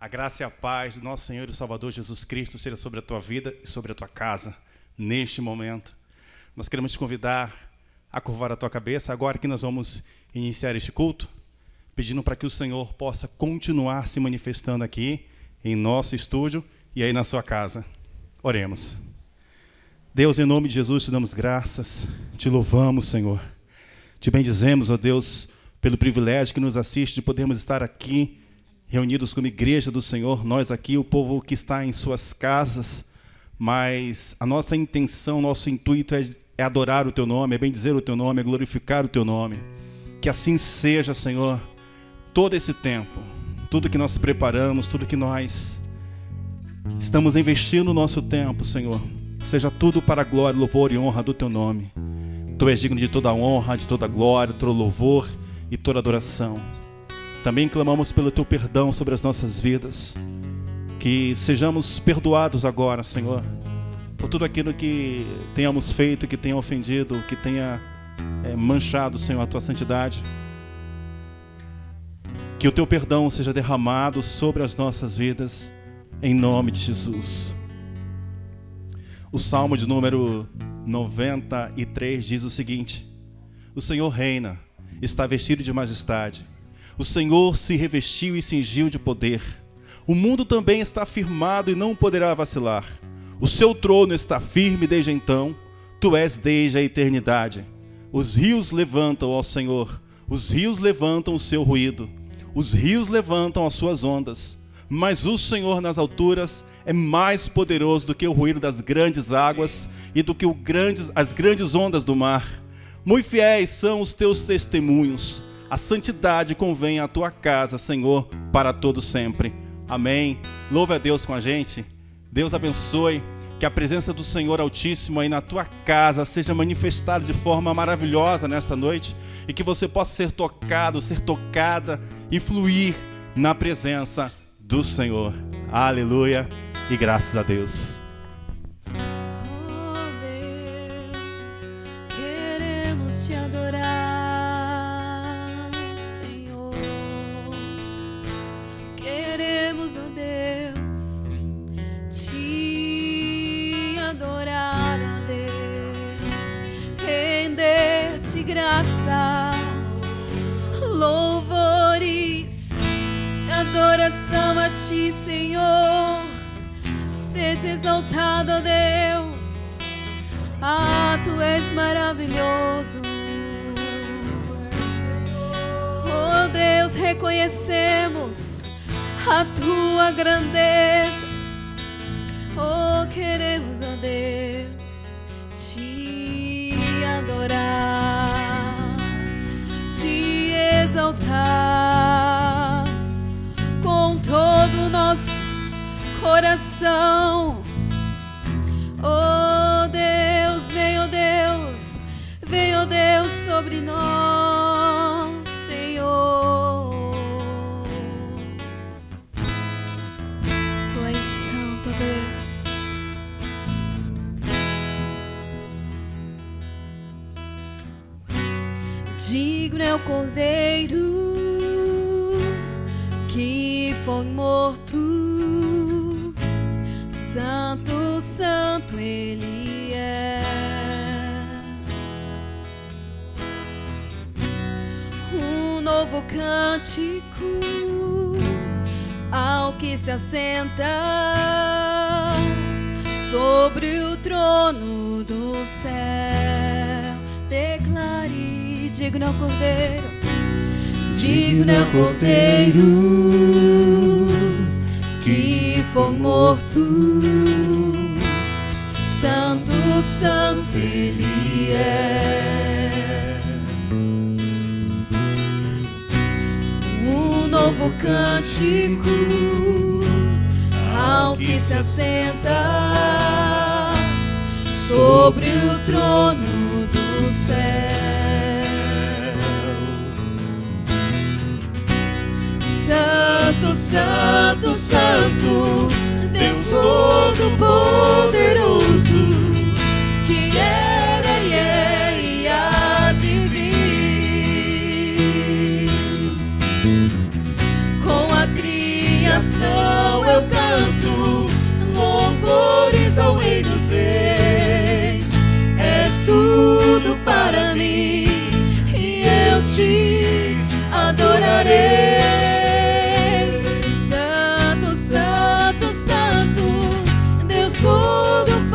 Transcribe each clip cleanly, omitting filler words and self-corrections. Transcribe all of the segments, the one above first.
A graça e a paz do nosso Senhor e Salvador Jesus Cristo seja sobre a tua vida e sobre a tua casa, neste momento. Nós queremos te convidar a curvar a tua cabeça, agora que nós vamos iniciar este culto, pedindo para que o Senhor possa continuar se manifestando aqui, em nosso estúdio e aí na sua casa. Oremos. Deus, em nome de Jesus, te damos graças, te louvamos, Senhor. Te bendizemos, ó Deus, pelo privilégio que nos assiste de podermos estar aqui, reunidos como igreja do Senhor, nós aqui, o povo que está em suas casas, mas a nossa intenção, nosso intuito é adorar o Teu nome, é bendizer o Teu nome, é glorificar o Teu nome. Que assim seja, Senhor, todo esse tempo, tudo que nós preparamos, tudo que nós estamos investindo no nosso tempo, Senhor, seja tudo para a glória, louvor e honra do Teu nome. Tu és digno de toda a honra, de toda a glória, todo louvor e toda adoração. Também clamamos pelo Teu perdão sobre as nossas vidas. Que sejamos perdoados agora, Senhor, por tudo aquilo que tenhamos feito, que tenha ofendido, que tenha manchado, Senhor, a Tua santidade. Que o Teu perdão seja derramado sobre as nossas vidas, em nome de Jesus. O Salmo de número 93 diz o seguinte: o Senhor reina, está vestido de majestade. O Senhor se revestiu e cingiu de poder. O mundo também está firmado e não poderá vacilar. O seu trono está firme desde então. Tu és desde a eternidade. Os rios levantam ao Senhor. Os rios levantam o seu ruído. Os rios levantam as suas ondas. Mas o Senhor nas alturas é mais poderoso do que o ruído das grandes águas e do que as grandes ondas do mar. Muito fiéis são os teus testemunhos. A santidade convém à tua casa, Senhor, para todo sempre. Amém. Louve a Deus com a gente. Deus abençoe. Que a presença do Senhor Altíssimo aí na tua casa seja manifestada de forma maravilhosa nesta noite. E que você possa ser tocado, ser tocada e fluir na presença do Senhor. Aleluia e graças a Deus. Graça, louvores, de adoração a Ti, Senhor. Seja exaltado, ó Deus. Tu és maravilhoso. Oh Deus, reconhecemos a Tua grandeza. Oh, queremos, ó Deus, Te adorar, Te exaltar com todo o nosso coração. Oh Deus, vem, ó Deus, vem, ó Deus, sobre nós, Senhor. Tu és santo, Deus. Digno é o Cordeiro que foi morto. Santo, santo Ele é. Um novo cântico ao que se assenta sobre o trono do céu. Declare: digno é o Cordeiro, digno é o Cordeiro que foi morto. Santo, santo Ele é. Um novo cântico ao que se assenta sobre o trono do céu. Santo, santo, santo, Deus Todo-Poderoso, que era e é e há de vir, com a criança criação eu canto louvores ao Rei dos Reis. És tudo para mim e eu te adorarei. Santo, Santo, Santo, Deus Todo-Poderoso,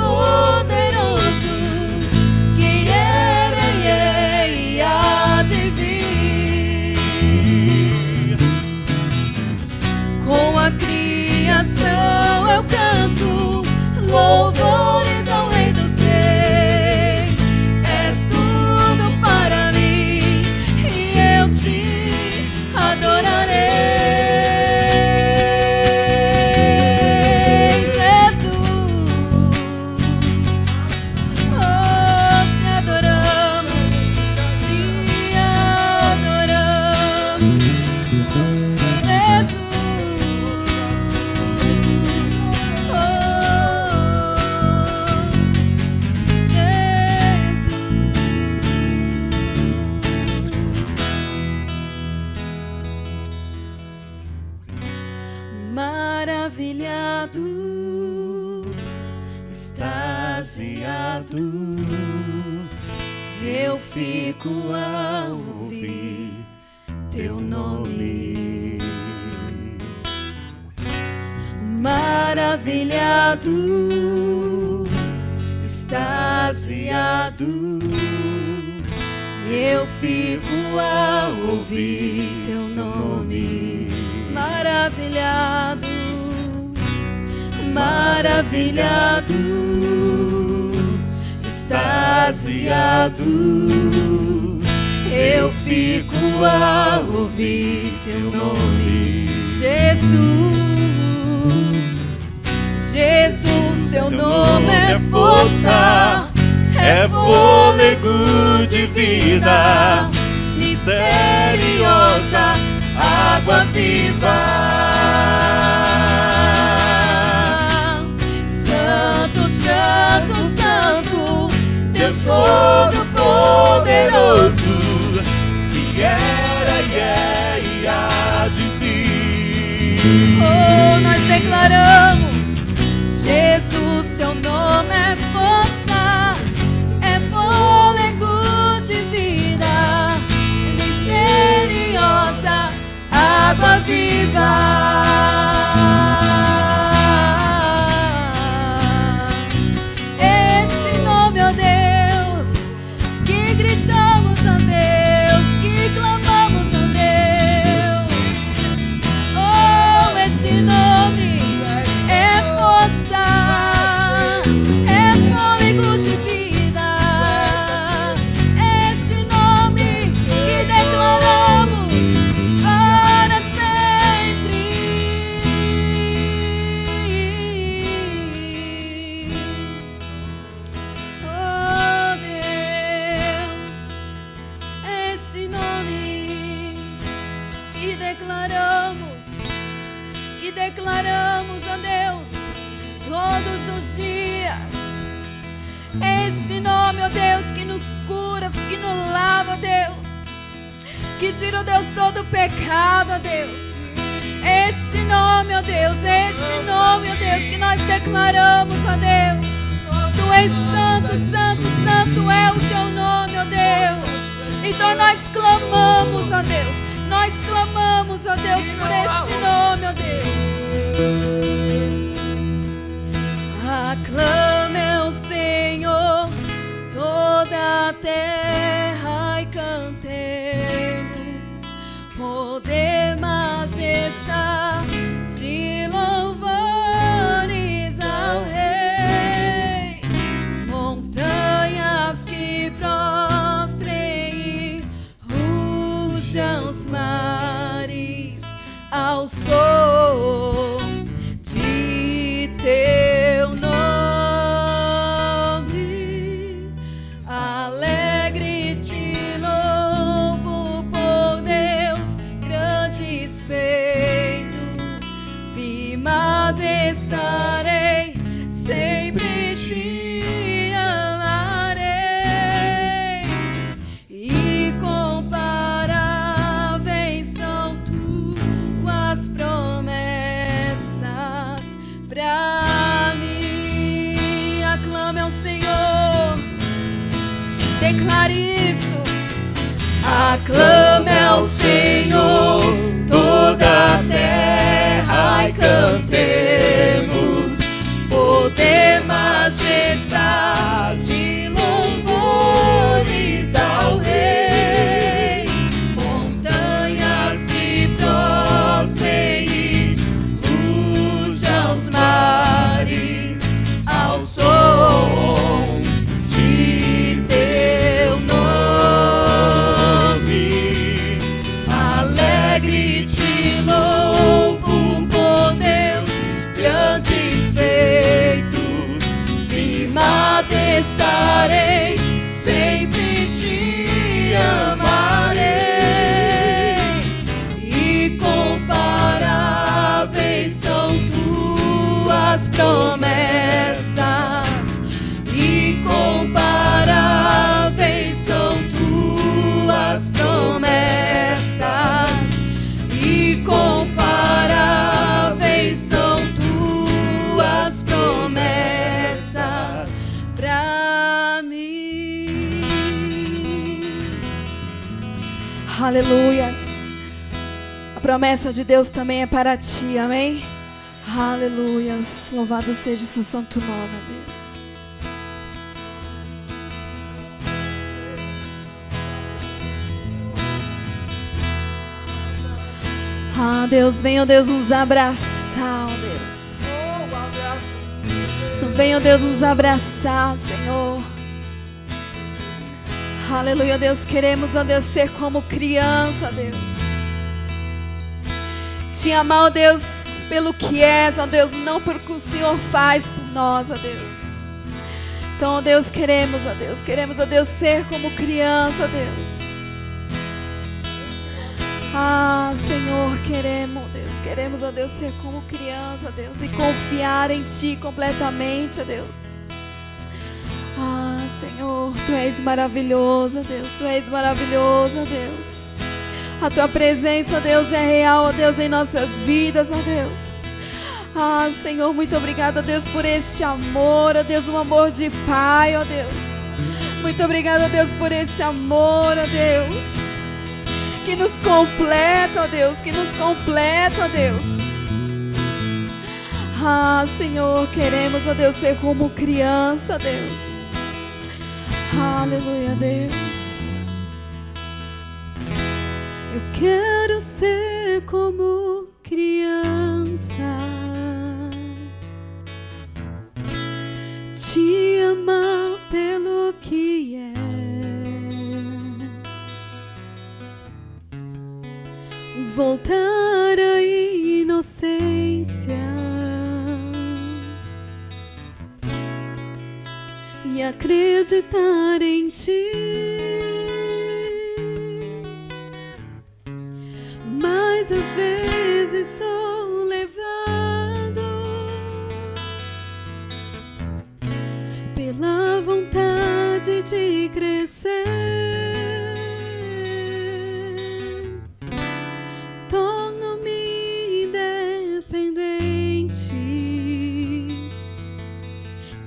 que era e há de vir. Com a criação eu canto louvores ao Rei dos Reis. És tudo para mim e eu te adorarei. Jesus, oh, te adoramos, te adoramos. Jesus, oh, Jesus. Maravilhado, extasiado, eu fico a ouvir teu nome. Maravilhado, extasiado, eu fico a ouvir teu nome. Maravilhado, maravilhado, extasiado, eu fico a ouvir teu nome. Jesus, Jesus, teu nome é força, é fôlego de vida, misteriosa água viva. Santo, Santo, Santo, Deus Todo-Poderoso, que era e é e há de vir. Oh, nós declaramos, Jesus, teu nome é força, é fôlego de vida, misteriosa água viva. Este nome, ó Deus, que gritamos a Deus, que clamamos a Deus. Oh, este nome é força, é fôlego de vida. Este nome que declaramos para sempre. Oh Deus, este nome que declaramos a Deus todos os dias. Este nome, ó Deus, que nos cura, que nos lava, ó Deus, que tira, ó Deus, todo o pecado, ó Deus. Este nome, ó Deus, este nome, ó Deus, que nós declaramos, ó Deus. Tu és santo, santo, santo é o teu nome, ó Deus. Então nós clamamos, ó Deus, nós clamamos, ó Deus, por este nome, ó Deus. Aclame ao Senhor toda a terra e cantemos poder, majestade, louvores ao Rei. Montanhas que prostrem e rujam os mares ao som de teu nome. Alegre te louvo por Deus, grandes feitos, firmado estarei, sempre te amarei. Incomparáveis são tuas promessas. Declare isso. Aclame ao Senhor toda a terra e cantemos poder, majestade, louvores ao Rei. Montanhas se prostrem e rujam os mares ao som de teu nome. Alegre te louvo por Deus, grandes feitos, firmado estarei, sempre te amarei. Incomparáveis são tuas promessas, incomparáveis são tuas promessas, incomparáveis são tuas promessas pra mim. Aleluias. A promessa de Deus também é para ti, amém? Aleluias. Louvado seja o seu santo nome, Deus. Ah, Deus, venha, Deus, nos abraçar, ó Deus. Venha, Deus, nos abraçar, Senhor. Aleluia, Deus, queremos, ó Deus, ser como criança, Deus. Te amar, ó Deus, pelo que és, ó Deus, não pelo que o Senhor faz por nós, ó Deus. Então, ó Deus, queremos, ó Deus, ser como criança, ó Deus. Ah, Senhor, queremos, ó Deus, ser como criança, ó Deus, e confiar em Ti completamente, ó Deus. Ah, Senhor, Tu és maravilhoso, ó Deus, Tu és maravilhoso, ó Deus. A Tua presença, ó Deus, é real, ó Deus, em nossas vidas, ó Deus. Ah, Senhor, muito obrigada, ó Deus, por este amor, ó Deus, um amor de Pai, ó Deus. Muito obrigada, ó Deus, por este amor, ó Deus, que nos completa, ó Deus, que nos completa, ó Deus. Ah, Senhor, queremos, ó Deus, ser como criança, ó Deus. Aleluia, Deus. Eu quero ser como criança, te amar pelo que és, voltar à inocência e acreditar em Ti. Mas às vezes sou levado pela vontade de crescer. Torno-me independente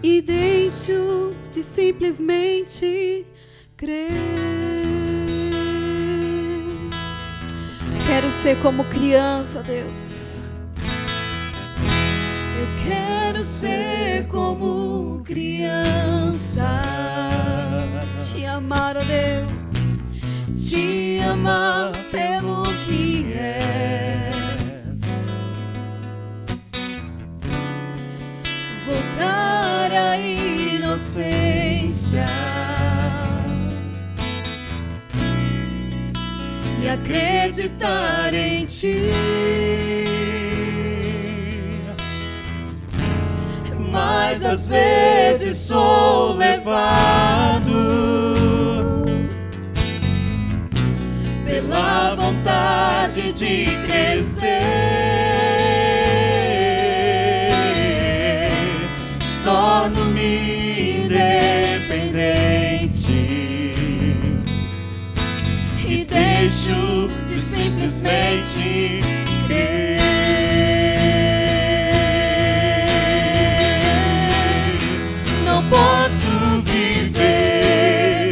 e deixo de simplesmente crer. Quero ser como criança, Deus. Eu quero ser como criança, te amar, ó Deus, te amar pelo que és, voltar à inocência e acreditar em Ti. Mas às vezes sou levado pela vontade de crescer. Torno-me independente e deixo de simplesmente crer. Não posso viver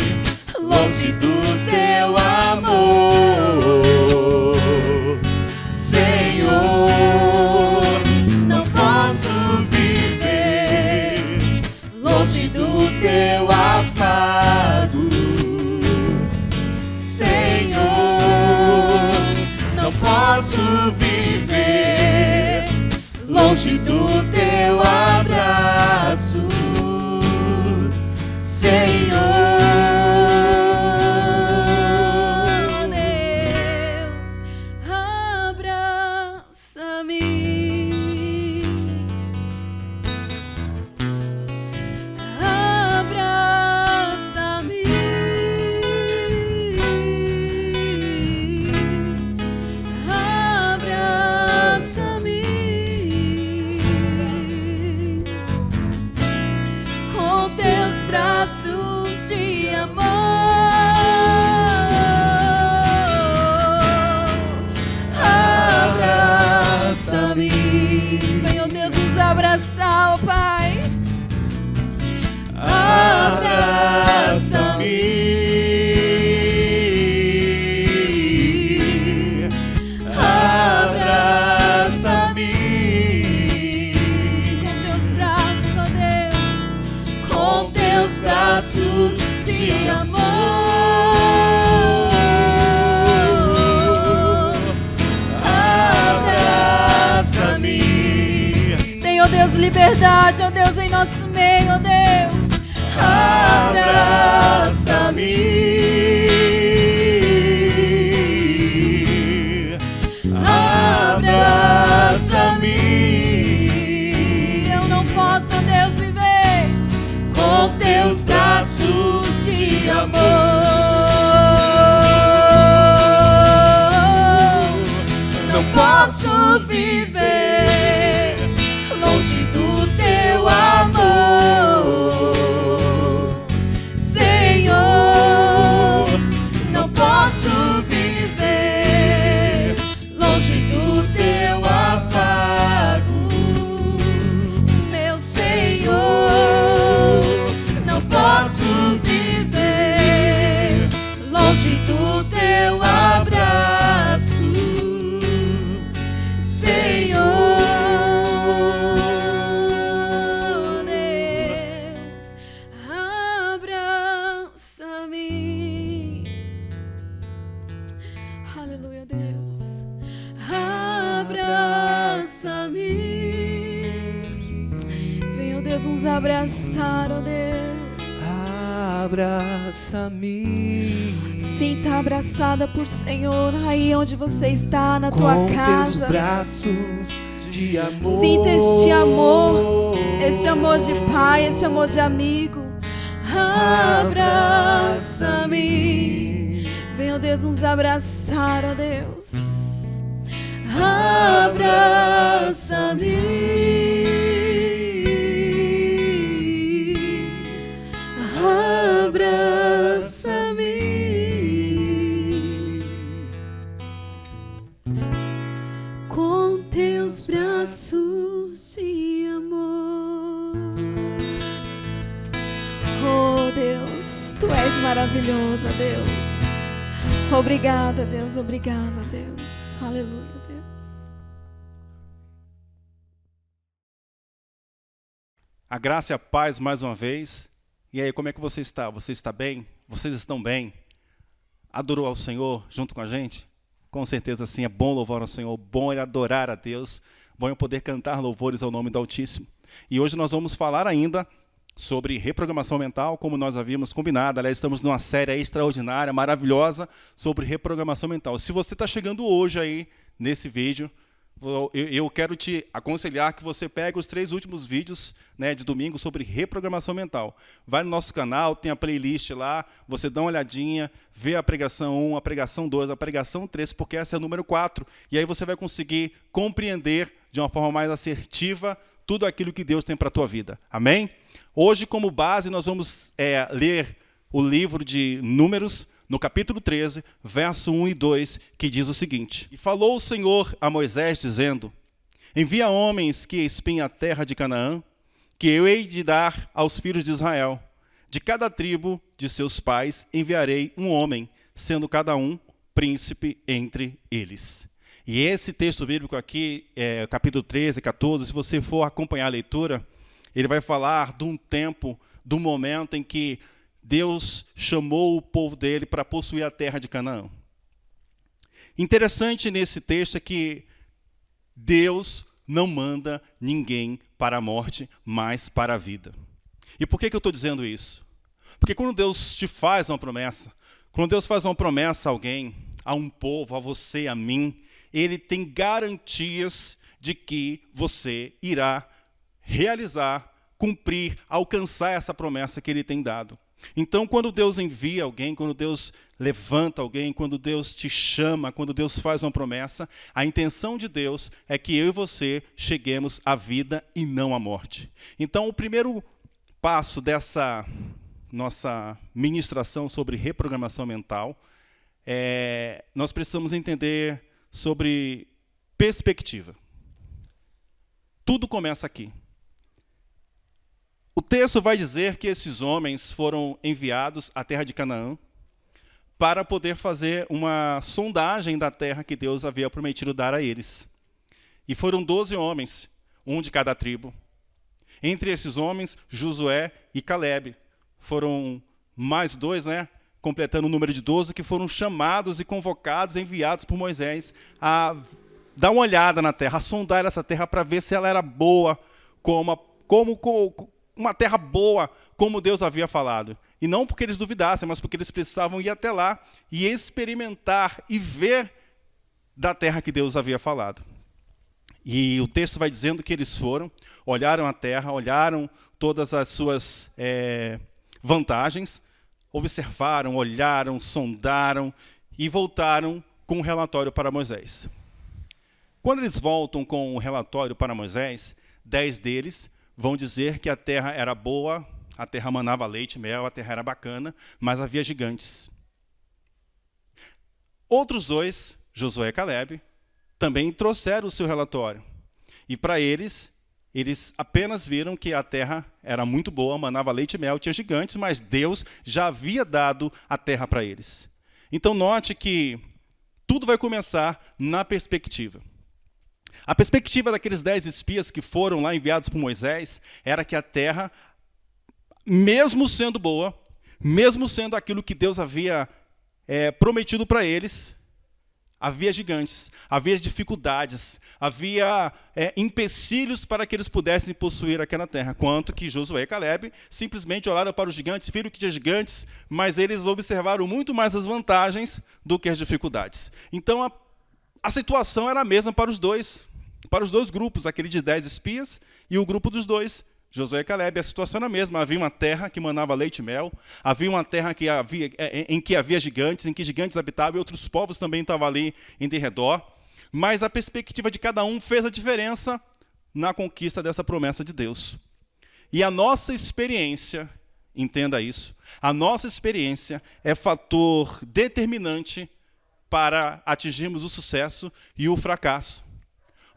braços de amor. Abraça-me. Tem, ó Deus, liberdade, ó Deus, em nosso meio, ó Deus. Abraça-me. Abraça-me. Eu não posso, ó Deus, viver Com teus braços de amor. Não posso viver longe do teu amor, Senhor. Não posso viver longe do teu afago, meu Senhor. Não posso viver longe do teu abraço, Senhor. Deus, abraça-me. Aleluia, Deus. Abraça-me. Venha, ó Deus, nos abraçar, ó Deus. Abraça-me. Sinta abraçada por Senhor, aí onde você está, na tua Com casa. teus braços de amor. Sinta este amor de pai, este amor de amigo. Abraça-me. Venha, ó Deus, nos abraçar, ó Deus. Abraça-me. Abraça-me. Com teus braços de amor. Oh Deus, tu és maravilhoso, ó Deus. Obrigada, Deus, obrigada, Deus. Aleluia, Deus. A graça e a paz mais uma vez. E aí, como é que você está? Você está bem? Vocês estão bem? Adorou ao Senhor junto com a gente? Com certeza sim, é bom louvar ao Senhor, bom é adorar a Deus, bom é poder cantar louvores ao nome do Altíssimo. E hoje nós vamos falar ainda sobre reprogramação mental, como nós havíamos combinado. Aliás, estamos numa série extraordinária, maravilhosa, sobre reprogramação mental. Se você está chegando hoje aí nesse vídeo, eu quero te aconselhar que você pegue os 3 últimos vídeos, né, de domingo sobre reprogramação mental. Vai no nosso canal, tem a playlist lá, você dá uma olhadinha, vê a pregação 1, a pregação 2, a pregação 3, porque essa é a número 4. E aí você vai conseguir compreender de uma forma mais assertiva tudo aquilo que Deus tem para a tua vida. Amém? Hoje, como base, nós vamos ler o livro de Números, no capítulo 13, verso 1 e 2, que diz o seguinte: E falou o Senhor a Moisés, dizendo: Envia homens que espiem a terra de Canaã, que eu hei de dar aos filhos de Israel. De cada tribo de seus pais enviarei um homem, sendo cada um príncipe entre eles. E esse texto bíblico aqui, capítulo 13, 14, se você for acompanhar a leitura, ele vai falar de um tempo, de um momento em que Deus chamou o povo dele para possuir a terra de Canaã. Interessante nesse texto é que Deus não manda ninguém para a morte, mas para a vida. E por que eu estou dizendo isso? Porque quando Deus te faz uma promessa, quando Deus faz uma promessa a alguém, a um povo, a você, a mim, Ele tem garantias de que você irá realizar, cumprir, alcançar essa promessa que Ele tem dado. Então, quando Deus envia alguém, quando Deus levanta alguém, quando Deus te chama, quando Deus faz uma promessa, a intenção de Deus é que eu e você cheguemos à vida e não à morte. Então, o primeiro passo dessa nossa ministração sobre reprogramação mental nós precisamos entender sobre perspectiva. Tudo começa aqui. O texto vai dizer que esses homens foram enviados à terra de Canaã para poder fazer uma sondagem da terra que Deus havia prometido dar a eles. E foram 12 homens, um de cada tribo. Entre esses homens, Josué e Calebe. foram mais 2, né? Completando o número de 12, que foram chamados e convocados, enviados por Moisés a dar uma olhada na terra, a sondar essa terra para ver se ela era boa, como uma terra boa, como Deus havia falado. E não porque eles duvidassem, mas porque eles precisavam ir até lá e experimentar e ver da terra que Deus havia falado. E o texto vai dizendo que eles foram, olharam a terra, olharam todas as suas vantagens, observaram, olharam, sondaram e voltaram com um relatório para Moisés. Quando eles voltam com o relatório para Moisés, 10 deles vão dizer que a terra era boa, a terra manava leite e mel, a terra era bacana, mas havia gigantes. Outros 2, Josué e Calebe, também trouxeram o seu relatório. E para eles apenas viram que a terra era muito boa, manava leite e mel, tinha gigantes, mas Deus já havia dado a terra para eles. Então note que tudo vai começar na perspectiva. A perspectiva daqueles 10 espias que foram lá enviados por Moisés era que a terra, mesmo sendo boa, mesmo sendo aquilo que Deus havia prometido para eles, havia gigantes, havia dificuldades, havia empecilhos para que eles pudessem possuir aquela terra. Quanto que Josué e Calebe simplesmente olharam para os gigantes, viram que tinha gigantes, mas eles observaram muito mais as vantagens do que as dificuldades. Então a situação era a mesma para os dois grupos, aquele de 10 espias e o grupo dos 2, Josué e Calebe. A situação era a mesma, havia uma terra que manava leite e mel, havia uma terra em que havia gigantes, em que gigantes habitavam e outros povos também estavam ali em redor, mas a perspectiva de cada um fez a diferença na conquista dessa promessa de Deus. E a nossa experiência, entenda isso, a nossa experiência é fator determinante para atingirmos o sucesso e o fracasso.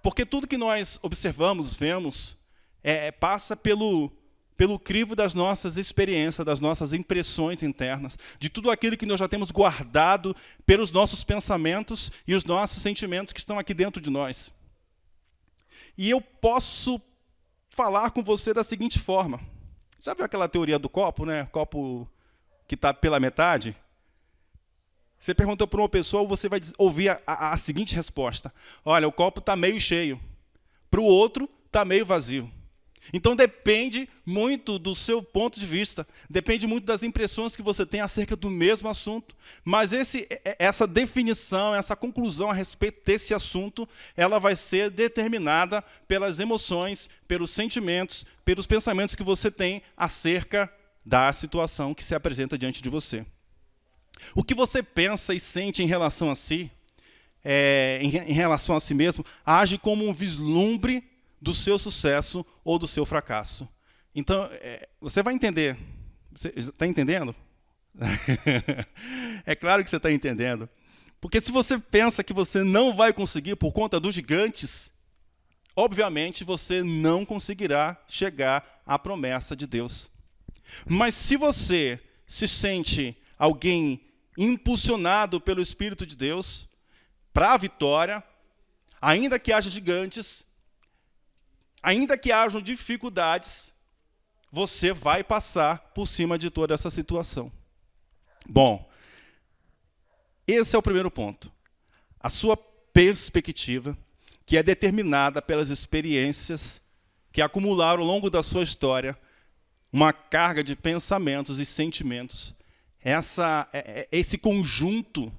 Porque tudo que nós observamos, vemos, passa pelo crivo das nossas experiências, das nossas impressões internas, de tudo aquilo que nós já temos guardado pelos nossos pensamentos e os nossos sentimentos que estão aqui dentro de nós. E eu posso falar com você da seguinte forma. Já viu aquela teoria do copo, né? Copo que está pela metade? Você perguntou para uma pessoa, você vai ouvir a seguinte resposta. Olha, o copo está meio cheio. Para o outro, está meio vazio. Então depende muito do seu ponto de vista, depende muito das impressões que você tem acerca do mesmo assunto. Mas essa definição, essa conclusão a respeito desse assunto, ela vai ser determinada pelas emoções, pelos sentimentos, pelos pensamentos que você tem acerca da situação que se apresenta diante de você. O que você pensa e sente em relação a si, em relação a si mesmo, age como um vislumbre do seu sucesso ou do seu fracasso. Então, você vai entender. Você está entendendo? É claro que você está entendendo. Porque se você pensa que você não vai conseguir por conta dos gigantes, obviamente você não conseguirá chegar à promessa de Deus. Mas se você se sente alguém impulsionado pelo Espírito de Deus para a vitória, ainda que haja gigantes, ainda que hajam dificuldades, você vai passar por cima de toda essa situação. Bom, esse é o primeiro ponto. A sua perspectiva, que é determinada pelas experiências que acumularam ao longo da sua história, uma carga de pensamentos e sentimentos. Esse conjunto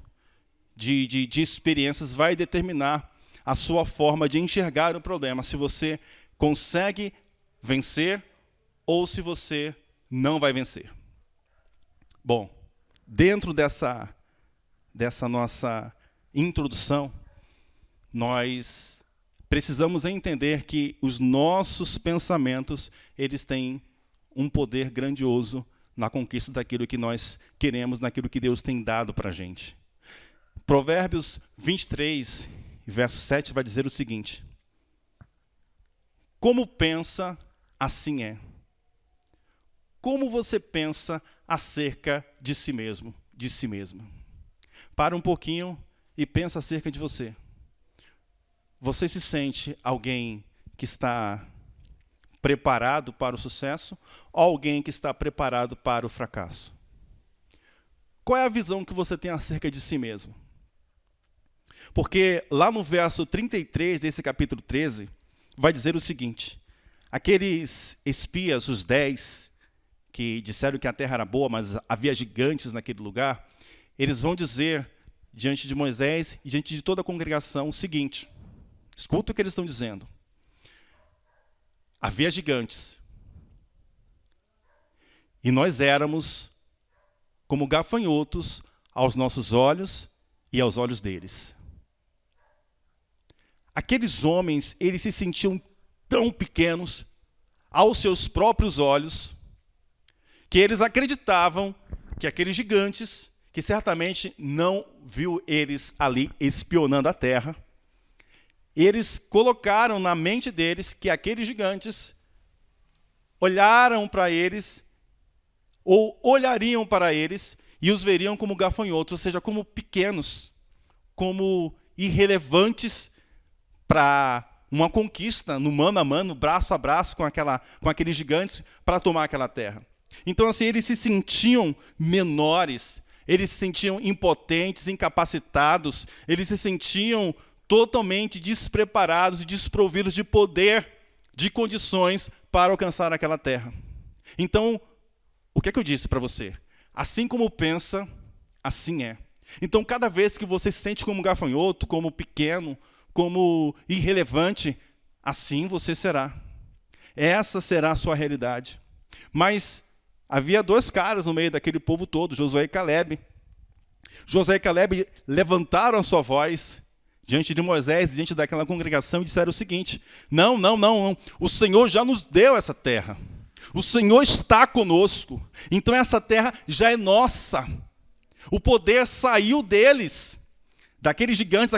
de experiências vai determinar a sua forma de enxergar o problema, se você consegue vencer ou se você não vai vencer. Bom, dentro dessa nossa introdução, nós precisamos entender que os nossos pensamentos, eles têm um poder grandioso na conquista daquilo que nós queremos, naquilo que Deus tem dado para a gente. Provérbios 23, verso 7, vai dizer o seguinte: como pensa, assim é. Como você pensa acerca de si mesmo, de si mesma? Para um pouquinho e pensa acerca de você. Você se sente alguém que está preparado para o sucesso ou alguém que está preparado para o fracasso? Qual é a visão que você tem acerca de si mesmo? Porque lá no verso 33 desse capítulo 13, vai dizer o seguinte: aqueles espias, os 10, que disseram que a terra era boa, mas havia gigantes naquele lugar, eles vão dizer diante de Moisés e diante de toda a congregação o seguinte: escuta o que eles estão dizendo. Havia gigantes. E nós éramos como gafanhotos aos nossos olhos e aos olhos deles. Aqueles homens, eles se sentiam tão pequenos aos seus próprios olhos, que eles acreditavam que aqueles gigantes, que certamente não viu eles ali espionando a terra, eles colocaram na mente deles que aqueles gigantes olharam para eles, ou olhariam para eles, e os veriam como gafanhotos, ou seja, como pequenos, como irrelevantes para uma conquista no mano a mano, braço a braço com aqueles gigantes, para tomar aquela terra. Então, assim, eles se sentiam menores, eles se sentiam impotentes, incapacitados, eles se sentiam totalmente despreparados e desprovidos de poder, de condições para alcançar aquela terra. Então, o que é que eu disse para você? Assim como pensa, assim é. Então, cada vez que você se sente como gafanhoto, como pequeno, como irrelevante, assim você será. Essa será a sua realidade. Mas havia 2 caras no meio daquele povo todo, Josué e Calebe. Josué e Calebe levantaram a sua voz diante de Moisés, diante daquela congregação, e disseram o seguinte: não, o Senhor já nos deu essa terra. O Senhor está conosco. Então essa terra já é nossa. O poder saiu deles, daqueles gigantes,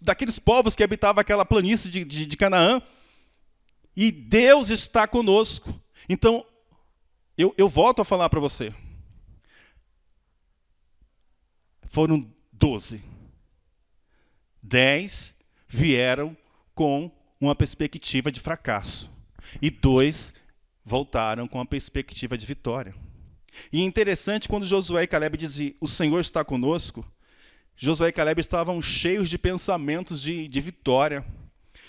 daqueles povos que habitavam aquela planície de Canaã. E Deus está conosco. Então, eu volto a falar para você. Foram 12. 10 vieram com uma perspectiva de fracasso. E 2 voltaram com a perspectiva de vitória. E é interessante, quando Josué e Calebe diziam, o Senhor está conosco, Josué e Calebe estavam cheios de pensamentos de vitória.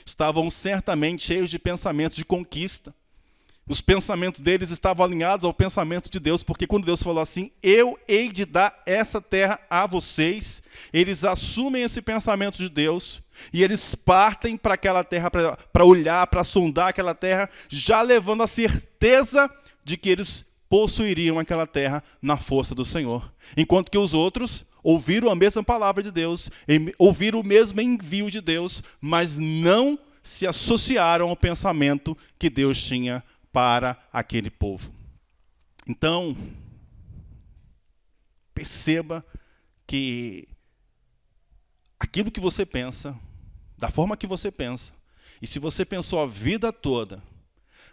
Estavam certamente cheios de pensamentos de conquista. Os pensamentos deles estavam alinhados ao pensamento de Deus, porque quando Deus falou assim, eu hei de dar essa terra a vocês, eles assumem esse pensamento de Deus e eles partem para aquela terra para olhar, para sondar aquela terra, já levando a certeza de que eles possuiriam aquela terra na força do Senhor. Enquanto que os outros ouviram a mesma palavra de Deus, ouviram o mesmo envio de Deus, mas não se associaram ao pensamento que Deus tinha para aquele povo. Então, perceba que aquilo que você pensa, da forma que você pensa, e se você pensou a vida toda,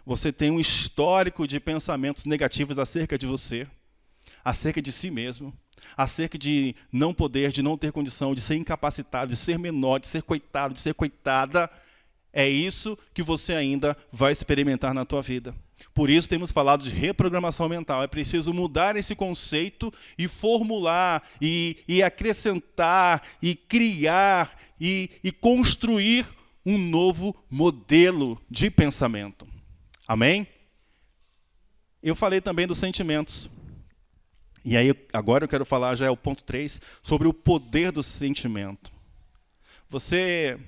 você tem um histórico de pensamentos negativos acerca de você, acerca de si mesmo, acerca de não poder, de não ter condição, de ser incapacitado, de ser menor, de ser coitado, de ser coitada. É isso que você ainda vai experimentar na tua vida. Por isso temos falado de reprogramação mental. É preciso mudar esse conceito e formular, e acrescentar, e criar, e construir um novo modelo de pensamento. Amém? Eu falei também dos sentimentos. E aí, agora eu quero falar, já é o ponto 3, sobre o poder do sentimento. Você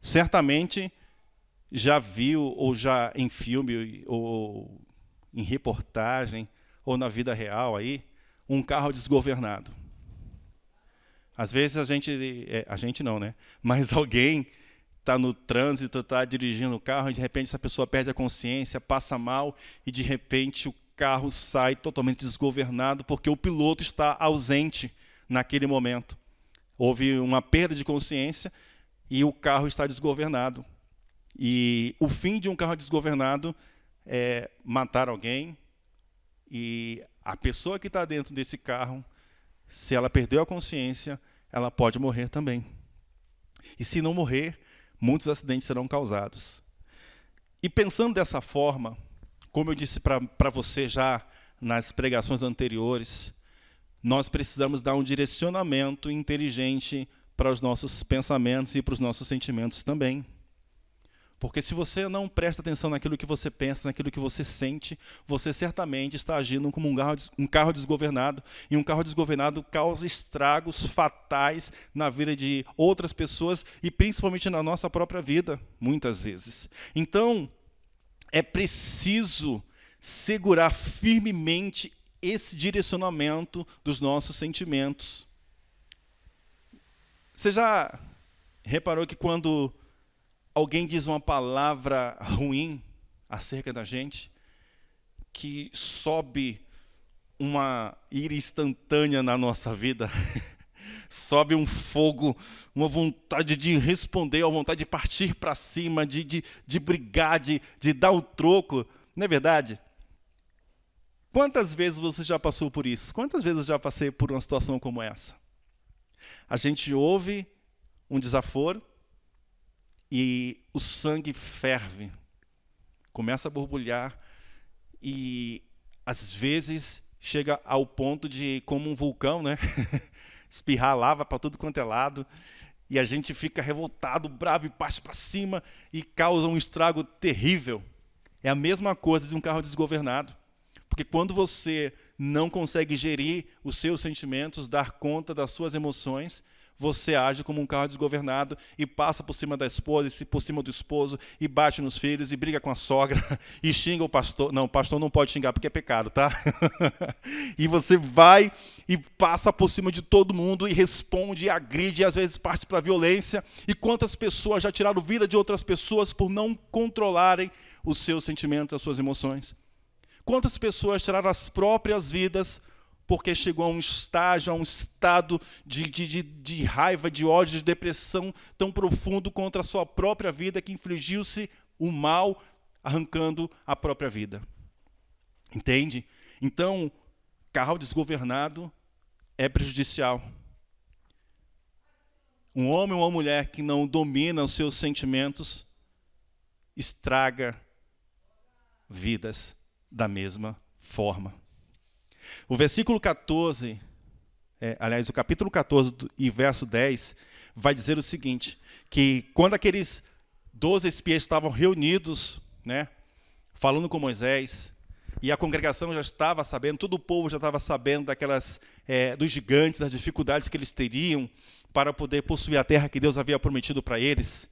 certamente já viu, ou já em filme, ou em reportagem, ou na vida real aí, um carro desgovernado. Às vezes a gente não, né? Mas alguém está no trânsito, está dirigindo o carro, e de repente essa pessoa perde a consciência, passa mal, e de repente o carro sai totalmente desgovernado, porque o piloto está ausente naquele momento. Houve uma perda de consciência, e o carro está desgovernado. E o fim de um carro desgovernado é matar alguém, e a pessoa que está dentro desse carro, se ela perdeu a consciência, ela pode morrer também. E se não morrer, muitos acidentes serão causados. E pensando dessa forma, como eu disse para você já nas pregações anteriores, nós precisamos dar um direcionamento inteligente para os nossos pensamentos e para os nossos sentimentos também. Porque se você não presta atenção naquilo que você pensa, naquilo que você sente, você certamente está agindo como um carro desgovernado. E um carro desgovernado causa estragos fatais na vida de outras pessoas e principalmente na nossa própria vida, muitas vezes. Então, é preciso segurar firmemente esse direcionamento dos nossos sentimentos. Você já reparou que quando alguém diz uma palavra ruim acerca da gente, que sobe uma ira instantânea na nossa vida, sobe um fogo, uma vontade de responder, uma vontade de partir para cima, de brigar, de dar o troco, não é verdade? Quantas vezes você já passou por isso? Quantas vezes eu já passei por uma situação como essa? A gente ouve um desaforo, e o sangue ferve, começa a borbulhar e, às vezes, chega ao ponto de, como um vulcão, né? Espirrar lava para tudo quanto é lado, e a gente fica revoltado, bravo e parte para cima e causa um estrago terrível. É a mesma coisa de um carro desgovernado, porque quando você não consegue gerir os seus sentimentos, dar conta das suas emoções, você age como um carro desgovernado e passa por cima da esposa, e por cima do esposo, e bate nos filhos, e briga com a sogra, e xinga o pastor. Não, o pastor não pode xingar porque é pecado, tá? E você vai e passa por cima de todo mundo, e responde, e agride, e às vezes parte para a violência. E quantas pessoas já tiraram vida de outras pessoas por não controlarem os seus sentimentos, as suas emoções? Quantas pessoas tiraram as próprias vidas porque chegou a um estágio, a um estado de raiva, de ódio, de depressão tão profundo contra a sua própria vida que infligiu-se o mal, arrancando a própria vida. Entende? Então, carro desgovernado é prejudicial. Um homem ou uma mulher que não domina os seus sentimentos estraga vidas da mesma forma. O versículo 14, o capítulo 14 e verso 10, vai dizer o seguinte, que quando aqueles 12 espias estavam reunidos, né, falando com Moisés, e a congregação já estava sabendo, todo o povo já estava sabendo dos gigantes, das dificuldades que eles teriam para poder possuir a terra que Deus havia prometido para eles,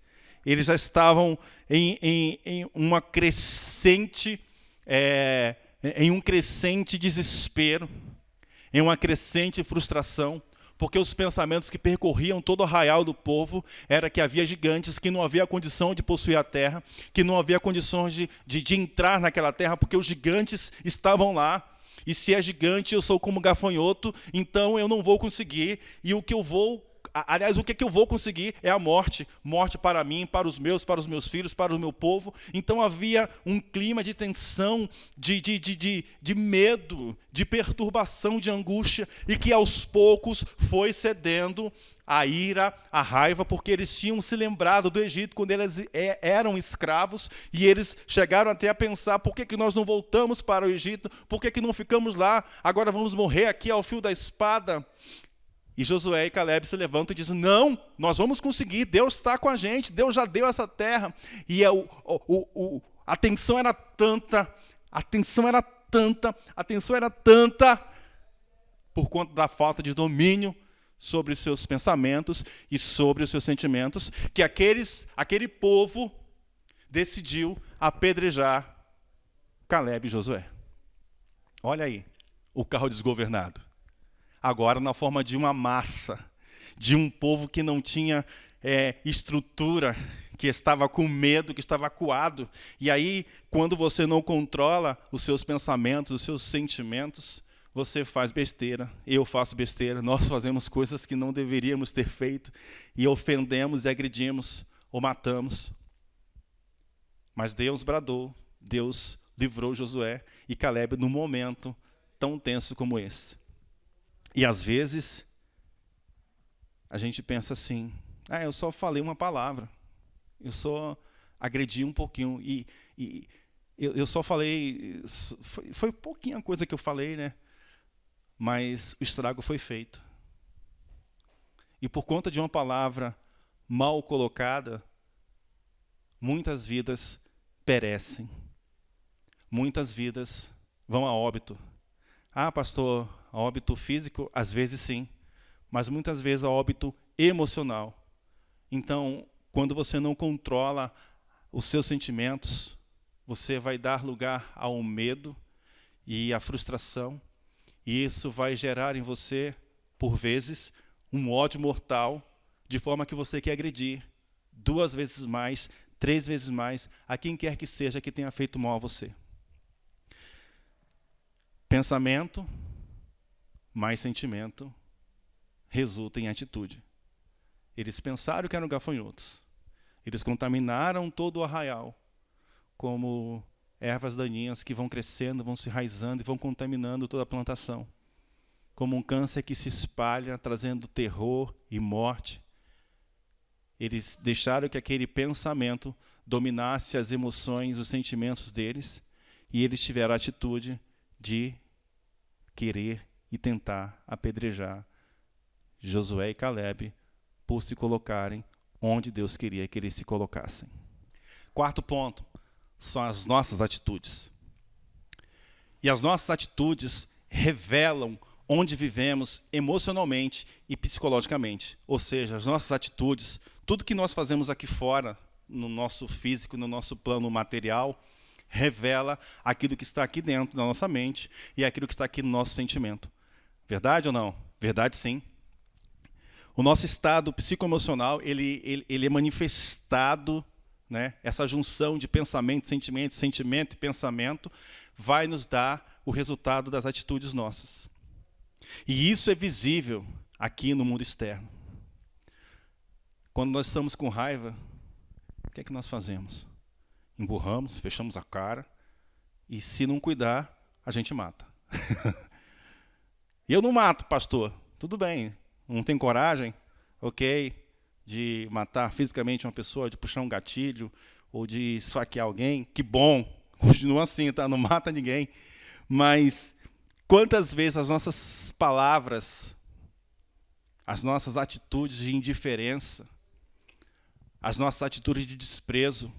eles já estavam em uma crescente... em um crescente desespero, em uma crescente frustração, porque os pensamentos que percorriam todo o arraial do povo era que havia gigantes, que não havia condição de possuir a terra, que não havia condições de entrar naquela terra, porque os gigantes estavam lá, e se é gigante eu sou como gafanhoto, então eu não vou conseguir, e o que eu vou conseguir é a morte. Morte para mim, para os meus filhos, para o meu povo. Então havia um clima de tensão, de medo, de perturbação, de angústia, e que aos poucos foi cedendo a ira, a raiva, porque eles tinham se lembrado do Egito quando eles eram escravos, e eles chegaram até a pensar, por que nós não voltamos para o Egito? Por que não ficamos lá? Agora vamos morrer aqui ao fio da espada. E Josué e Caleb se levantam e dizem, não, nós vamos conseguir, Deus está com a gente, Deus já deu essa terra. E a tensão era tanta, por conta da falta de domínio sobre os seus pensamentos e sobre os seus sentimentos, que aquele povo decidiu apedrejar Caleb e Josué. Olha aí, o carro desgovernado. Agora na forma de uma massa, de um povo que não tinha estrutura, que estava com medo, que estava acuado. E aí, quando você não controla os seus pensamentos, os seus sentimentos, você faz besteira, eu faço besteira, nós fazemos coisas que não deveríamos ter feito, e ofendemos e agredimos, ou matamos. Mas Deus bradou, Deus livrou Josué e Caleb num momento tão tenso como esse. E às vezes, a gente pensa assim, eu só falei uma palavra, eu só agredi um pouquinho. E eu só falei, foi pouquinha coisa que eu falei, né? Mas o estrago foi feito. E por conta de uma palavra mal colocada, muitas vidas perecem. Muitas vidas vão a óbito. Ah, pastor, a óbito físico? Às vezes sim, mas muitas vezes a óbito emocional. Então, quando você não controla os seus sentimentos, você vai dar lugar ao medo e à frustração, e isso vai gerar em você, por vezes, um ódio mortal, de forma que você quer agredir 2 vezes mais, 3 vezes mais, a quem quer que seja que tenha feito mal a você. Pensamento mais sentimento resulta em atitude. Eles pensaram que eram gafanhotos. Eles contaminaram todo o arraial, como ervas daninhas que vão crescendo, vão se enraizando e vão contaminando toda a plantação. Como um câncer que se espalha, trazendo terror e morte. Eles deixaram que aquele pensamento dominasse as emoções, os sentimentos deles, e eles tiveram a atitude de querer e tentar apedrejar Josué e Calebe por se colocarem onde Deus queria que eles se colocassem. 4º ponto são as nossas atitudes. E as nossas atitudes revelam onde vivemos emocionalmente e psicologicamente. Ou seja, as nossas atitudes, tudo que nós fazemos aqui fora, no nosso físico, no nosso plano material, revela aquilo que está aqui dentro da nossa mente e aquilo que está aqui no nosso sentimento. Verdade ou não? Verdade, sim. O nosso estado psicoemocional, ele é manifestado, né? Essa junção de pensamento, sentimento e pensamento vai nos dar o resultado das atitudes nossas. E isso é visível aqui no mundo externo. Quando nós estamos com raiva, o que é que nós fazemos? Emburramos, fechamos a cara, e se não cuidar, a gente mata. E eu não mato, pastor. Tudo bem, não tem coragem, ok, de matar fisicamente uma pessoa, de puxar um gatilho, ou de esfaquear alguém, que bom, continua assim, tá? Não mata ninguém. Mas quantas vezes as nossas palavras, as nossas atitudes de indiferença, as nossas atitudes de desprezo,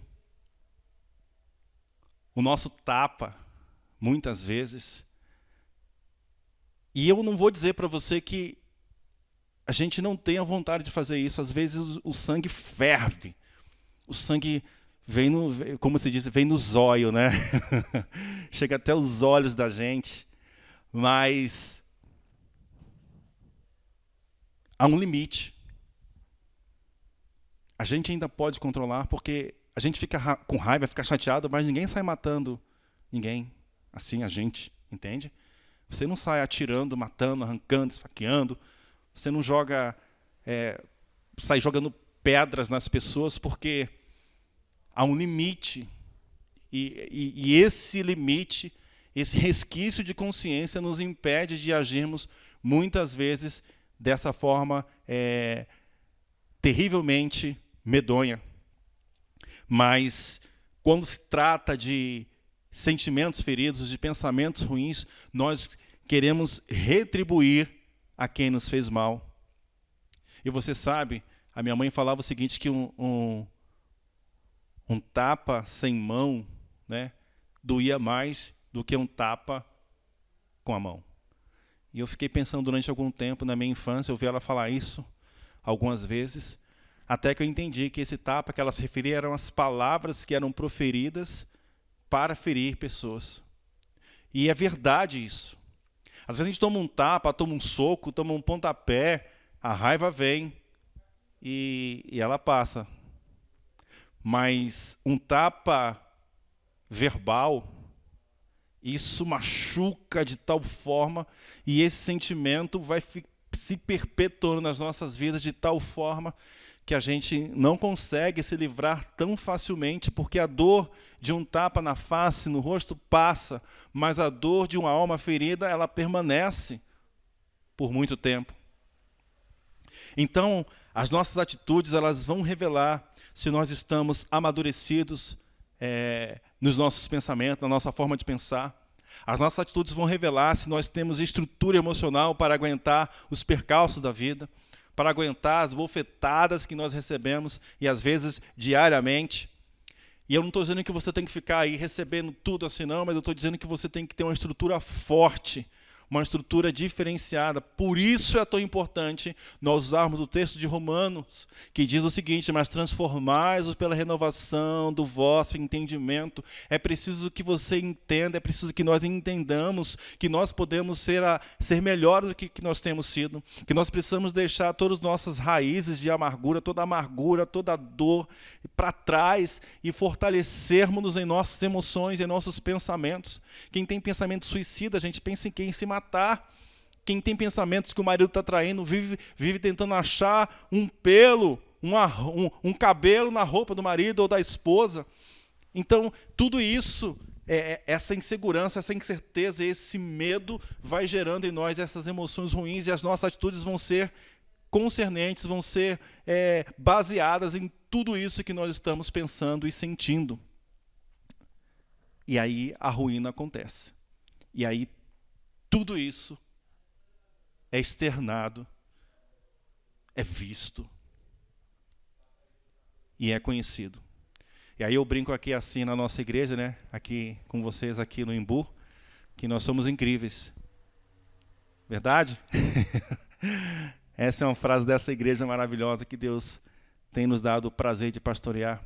o nosso tapa, muitas vezes. E eu não vou dizer para você que a gente não tem a vontade de fazer isso. Às vezes o sangue ferve. O sangue vem como se diz, vem no zóio, né? Chega até os olhos da gente. Mas há um limite. A gente ainda pode controlar, porque a gente fica com raiva, fica chateado, mas ninguém sai matando ninguém. Assim, a gente, entende? Você não sai atirando, matando, arrancando, esfaqueando. Você não sai jogando pedras nas pessoas, porque há um limite. E esse limite, esse resquício de consciência nos impede de agirmos, muitas vezes, dessa forma terrivelmente medonha. Mas, quando se trata de sentimentos feridos, de pensamentos ruins, nós queremos retribuir a quem nos fez mal. E você sabe, a minha mãe falava o seguinte, que um tapa sem mão, né, doía mais do que um tapa com a mão. E eu fiquei pensando durante algum tempo, na minha infância, eu vi ela falar isso algumas vezes, até que eu entendi que esse tapa que ela se referia eram as palavras que eram proferidas para ferir pessoas. E é verdade isso. Às vezes a gente toma um tapa, toma um soco, toma um pontapé, a raiva vem e ela passa. Mas um tapa verbal, isso machuca de tal forma, e esse sentimento vai se perpetuando nas nossas vidas de tal forma que a gente não consegue se livrar tão facilmente, porque a dor de um tapa na face, no rosto, passa, mas a dor de uma alma ferida, ela permanece por muito tempo. Então, as nossas atitudes, elas vão revelar se nós estamos amadurecidos nos nossos pensamentos, na nossa forma de pensar. As nossas atitudes vão revelar se nós temos estrutura emocional para aguentar os percalços da vida, para aguentar as bofetadas que nós recebemos, e às vezes diariamente. E eu não estou dizendo que você tem que ficar aí recebendo tudo assim não, mas eu estou dizendo que você tem que ter uma estrutura forte, uma estrutura diferenciada. Por isso é tão importante nós usarmos o texto de Romanos, que diz o seguinte: mas transformai-os pela renovação do vosso entendimento. É preciso que você entenda, é preciso que nós entendamos que nós podemos ser melhores do que nós temos sido, que nós precisamos deixar todas as nossas raízes de amargura, toda dor para trás e fortalecermos-nos em nossas emoções, em nossos pensamentos. Quem tem pensamento suicida, a gente pensa em quem se matar. Quem tem pensamentos que o marido está traindo, vive tentando achar um pelo, um cabelo na roupa do marido ou da esposa. Então, tudo isso, essa insegurança, essa incerteza, esse medo vai gerando em nós essas emoções ruins, e as nossas atitudes vão ser concernentes, vão ser baseadas em tudo isso que nós estamos pensando e sentindo. E aí a ruína acontece. E aí tudo isso é externado, é visto e é conhecido. E aí eu brinco aqui assim na nossa igreja, né? Aqui com vocês aqui no Embu, que nós somos incríveis. Verdade? Essa é uma frase dessa igreja maravilhosa que Deus tem nos dado o prazer de pastorear.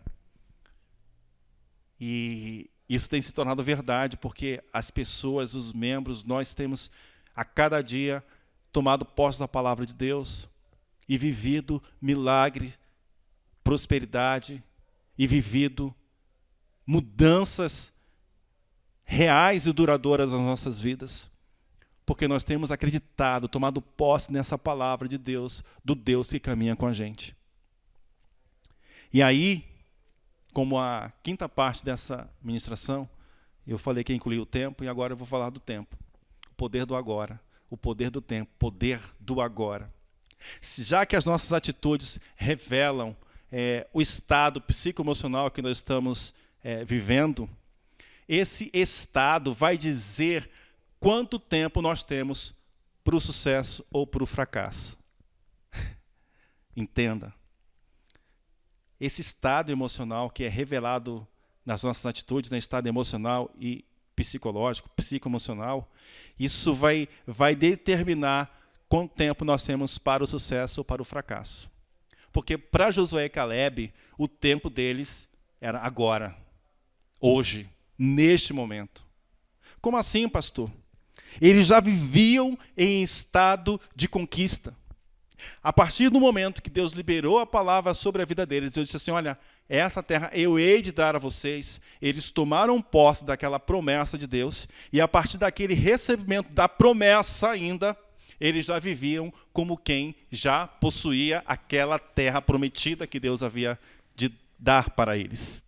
E isso tem se tornado verdade, porque as pessoas, os membros, nós temos a cada dia tomado posse da palavra de Deus e vivido milagre, prosperidade, e vivido mudanças reais e duradouras nas nossas vidas, porque nós temos acreditado, tomado posse nessa palavra de Deus, do Deus que caminha com a gente. E aí, como a quinta parte dessa ministração, eu falei que ia incluir o tempo, e agora eu vou falar do tempo. O poder do agora, o poder do tempo, poder do agora. Já que as nossas atitudes revelam o estado psicoemocional que nós estamos vivendo, esse estado vai dizer quanto tempo nós temos para o sucesso ou para o fracasso. Entenda. Esse estado emocional que é revelado nas nossas atitudes, estado emocional e psicológico, psicoemocional, isso vai determinar quanto tempo nós temos para o sucesso ou para o fracasso. Porque para Josué e Caleb, o tempo deles era agora, hoje, neste momento. Como assim, pastor? Eles já viviam em estado de conquista. A partir do momento que Deus liberou a palavra sobre a vida deles, Deus disse assim: olha, essa terra eu hei de dar a vocês. Eles tomaram posse daquela promessa de Deus, e a partir daquele recebimento da promessa ainda, eles já viviam como quem já possuía aquela terra prometida que Deus havia de dar para eles.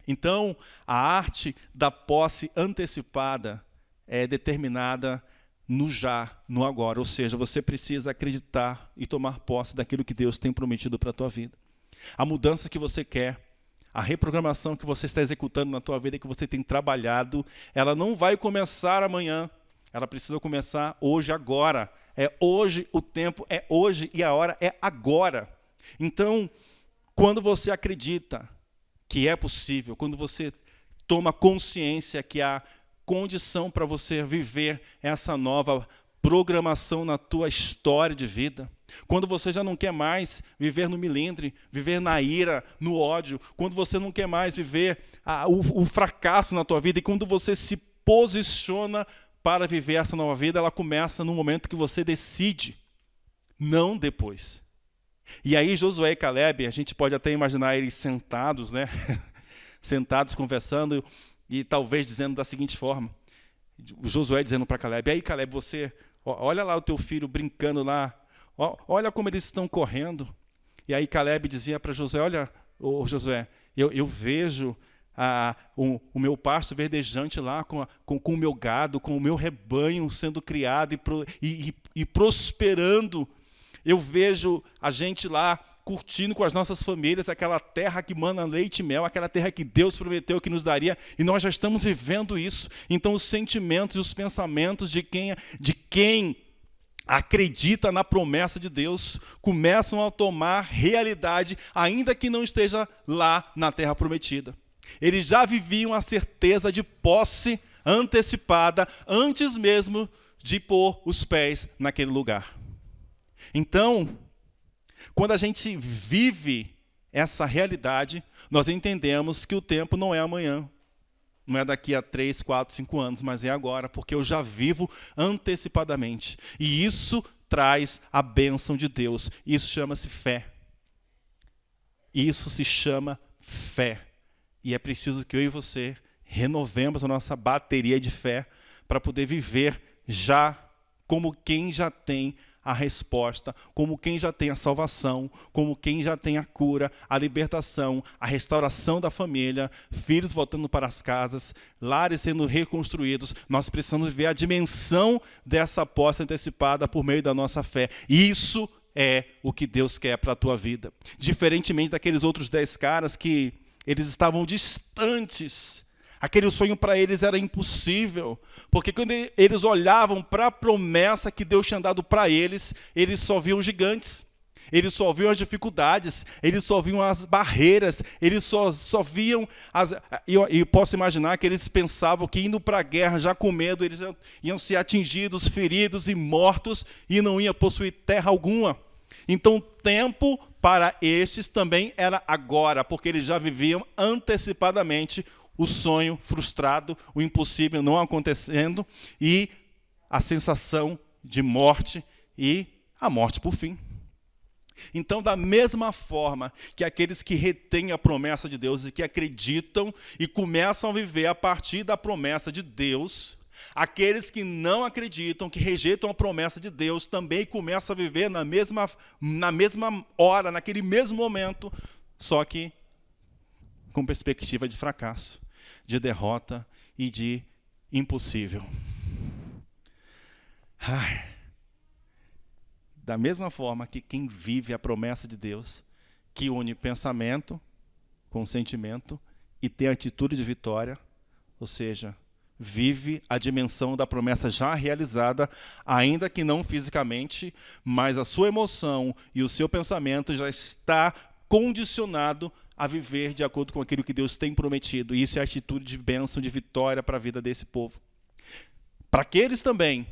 Então, a arte da posse antecipada é determinada no já, no agora. Ou seja, você precisa acreditar e tomar posse daquilo que Deus tem prometido para a tua vida. A mudança que você quer, a reprogramação que você está executando na tua vida, que você tem trabalhado, ela não vai começar amanhã. Ela precisa começar hoje, agora. É hoje, o tempo é hoje e a hora é agora. Então, quando você acredita que é possível, quando você toma consciência que há condição para você viver essa nova programação na tua história de vida, quando você já não quer mais viver no milindre, viver na ira, no ódio, quando você não quer mais viver o fracasso na tua vida, e quando você se posiciona para viver essa nova vida, ela começa no momento que você decide, não depois. E aí Josué e Caleb, a gente pode até imaginar eles sentados, né? Sentados conversando, e talvez dizendo da seguinte forma, Josué dizendo para Caleb: e aí, Caleb, você, olha lá o teu filho brincando lá, olha como eles estão correndo. E aí Caleb dizia para Josué: olha, Josué, eu vejo o meu pasto verdejante lá com o meu gado, com o meu rebanho sendo criado e prosperando. Eu vejo a gente lá curtindo com as nossas famílias aquela terra que mana leite e mel, aquela terra que Deus prometeu que nos daria, e nós já estamos vivendo isso. Então os sentimentos e os pensamentos de quem acredita na promessa de Deus começam a tomar realidade, ainda que não esteja lá na terra prometida. Eles já viviam a certeza de posse antecipada antes mesmo de pôr os pés naquele lugar. Então, quando a gente vive essa realidade, nós entendemos que o tempo não é amanhã, não é daqui a 3, 4, 5 anos, mas é agora, porque eu já vivo antecipadamente. E isso traz a bênção de Deus. Isso chama-se fé. Isso se chama fé. E é preciso que eu e você renovemos a nossa bateria de fé para poder viver já como quem já tem a resposta, como quem já tem a salvação, como quem já tem a cura, a libertação, a restauração da família, filhos voltando para as casas, lares sendo reconstruídos. Nós precisamos ver a dimensão dessa posse antecipada por meio da nossa fé. Isso é o que Deus quer para a tua vida. Diferentemente daqueles outros 10 caras que eles estavam distantes. Aquele sonho para eles era impossível, porque quando eles olhavam para a promessa que Deus tinha dado para eles só viam gigantes, eles só viam as dificuldades, eles só viam as barreiras, eles só viam e posso imaginar que eles pensavam que indo para a guerra já com medo, eles iam ser atingidos, feridos e mortos e não iam possuir terra alguma. Então o tempo para estes também era agora, porque eles já viviam antecipadamente o sonho frustrado, o impossível não acontecendo e a sensação de morte e a morte por fim. Então, da mesma forma que aqueles que retêm a promessa de Deus e que acreditam e começam a viver a partir da promessa de Deus, aqueles que não acreditam, que rejeitam a promessa de Deus, também começam a viver na mesma hora, naquele mesmo momento, só que com perspectiva de fracasso, de derrota e de impossível. Da mesma forma que quem vive a promessa de Deus, que une pensamento com sentimento e tem atitude de vitória, ou seja, vive a dimensão da promessa já realizada, ainda que não fisicamente, mas a sua emoção e o seu pensamento já está condicionado a viver de acordo com aquilo que Deus tem prometido. E isso é a atitude de bênção, de vitória para a vida desse povo. Para aqueles também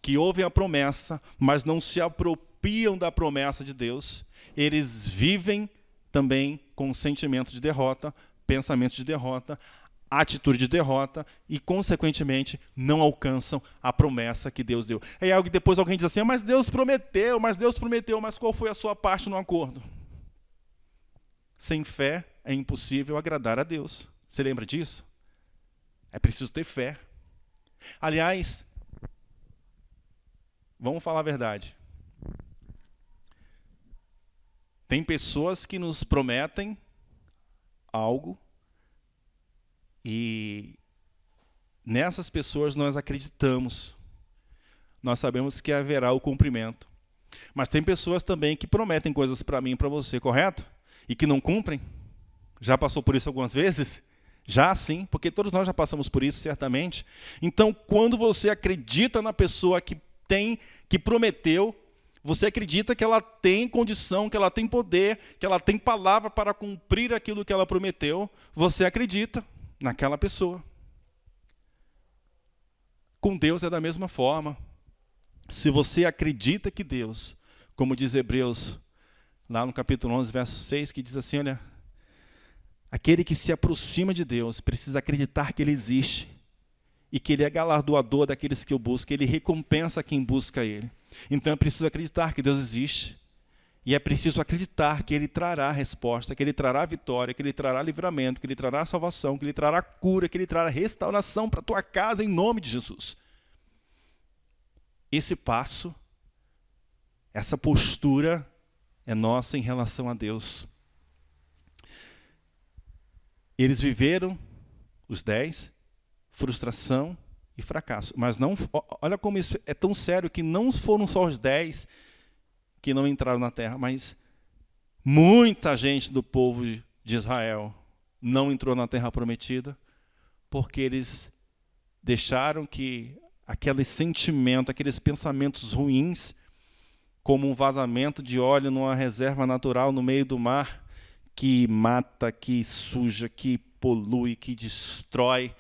que ouvem a promessa, mas não se apropriam da promessa de Deus, eles vivem também com sentimento de derrota, pensamento de derrota, atitude de derrota e, consequentemente, não alcançam a promessa que Deus deu. Aí depois alguém diz assim, mas Deus prometeu, mas qual foi a sua parte no acordo? Sem fé é impossível agradar a Deus. Você lembra disso? É preciso ter fé. Aliás, vamos falar a verdade. Tem pessoas que nos prometem algo e nessas pessoas nós acreditamos. Nós sabemos que haverá o cumprimento. Mas tem pessoas também que prometem coisas para mim e para você, correto? E que não cumprem? Já passou por isso algumas vezes? Já sim, porque todos nós já passamos por isso, certamente. Então, quando você acredita na pessoa que prometeu, você acredita que ela tem condição, que ela tem poder, que ela tem palavra para cumprir aquilo que ela prometeu, você acredita naquela pessoa. Com Deus é da mesma forma. Se você acredita que Deus, como diz Hebreus, lá no capítulo 11, verso 6, que diz assim, olha, aquele que se aproxima de Deus precisa acreditar que Ele existe e que Ele é galardoador daqueles que o buscam, Ele recompensa quem busca Ele. Então é preciso acreditar que Deus existe e é preciso acreditar que Ele trará a resposta, que Ele trará a vitória, que Ele trará livramento, que Ele trará a salvação, que Ele trará a cura, que Ele trará a restauração para a tua casa em nome de Jesus. Esse passo, essa postura é nossa em relação a Deus. Eles viveram, os 10, frustração e fracasso. Mas não, olha como isso é tão sério que não foram só os 10 que não entraram na terra, mas Muita gente do povo de Israel não entrou na terra prometida porque eles deixaram que aquele sentimento, aqueles pensamentos ruins, como um vazamento de óleo numa reserva natural no meio do mar, que mata, que suja, que polui, que destrói,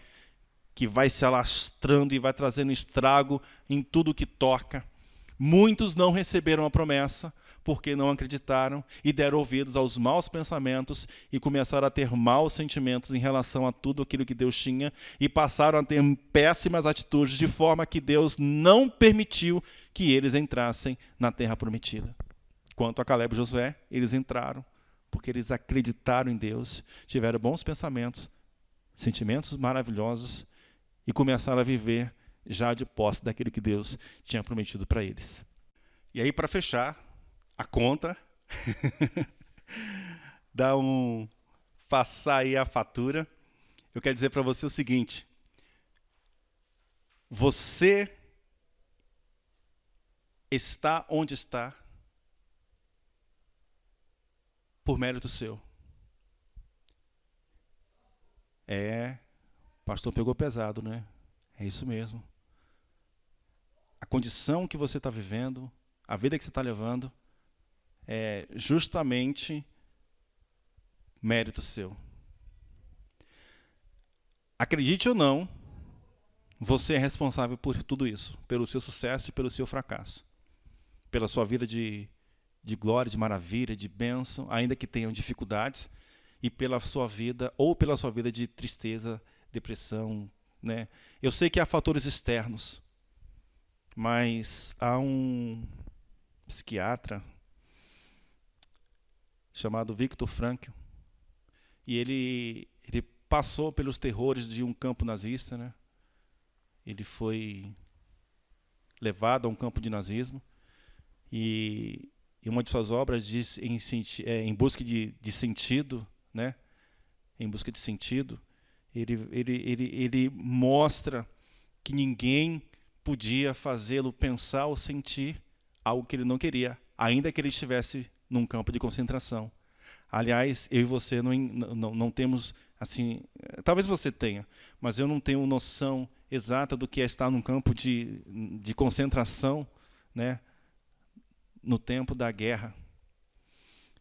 que vai se alastrando e vai trazendo estrago em tudo que toca. Muitos não receberam a promessa porque não acreditaram e deram ouvidos aos maus pensamentos e começaram a ter maus sentimentos em relação a tudo aquilo que Deus tinha e passaram a ter péssimas atitudes, de forma que Deus não permitiu que eles entrassem na terra prometida. Quanto a Caleb e Josué, eles entraram porque eles acreditaram em Deus, tiveram bons pensamentos, sentimentos maravilhosos e começaram a viver já de posse daquilo que Deus tinha prometido para eles. E aí, para fechar a conta, passar aí a fatura, eu quero dizer para você o seguinte: você está onde está por mérito seu. O pastor pegou pesado, né? É isso mesmo. A condição que você está vivendo, a vida que você está levando, é justamente mérito seu. Acredite ou não, você é responsável por tudo isso, pelo seu sucesso e pelo seu fracasso, pela sua vida de glória, de maravilha, de bênção, ainda que tenham dificuldades, e pela sua vida de tristeza, depressão, né? Eu sei que há fatores externos, mas há um psiquiatra chamado Viktor Frankl, e ele passou pelos terrores de um campo nazista, né? Ele foi levado a um campo de nazismo, e uma de suas obras diz em busca de sentido, né? Em busca de sentido, ele mostra que ninguém podia fazê-lo pensar ou sentir algo que ele não queria, ainda que ele estivesse num campo de concentração. Aliás, eu e você não temos, assim, talvez você tenha, mas eu não tenho noção exata do que é estar num campo de concentração, né, no tempo da guerra.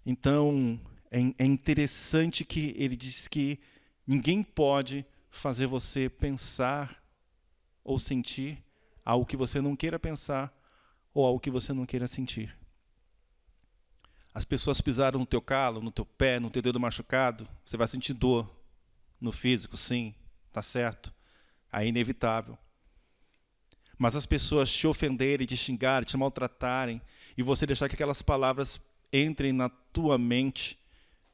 Então, é interessante que ele diz que ninguém pode fazer você pensar ou sentir algo que você não queira pensar ou algo que você não queira sentir. As pessoas pisaram no teu calo, no teu pé, no teu dedo machucado, você vai sentir dor no físico, sim, tá certo, é inevitável. Mas as pessoas te ofenderem, te xingarem, te maltratarem, e você deixar que aquelas palavras entrem na tua mente,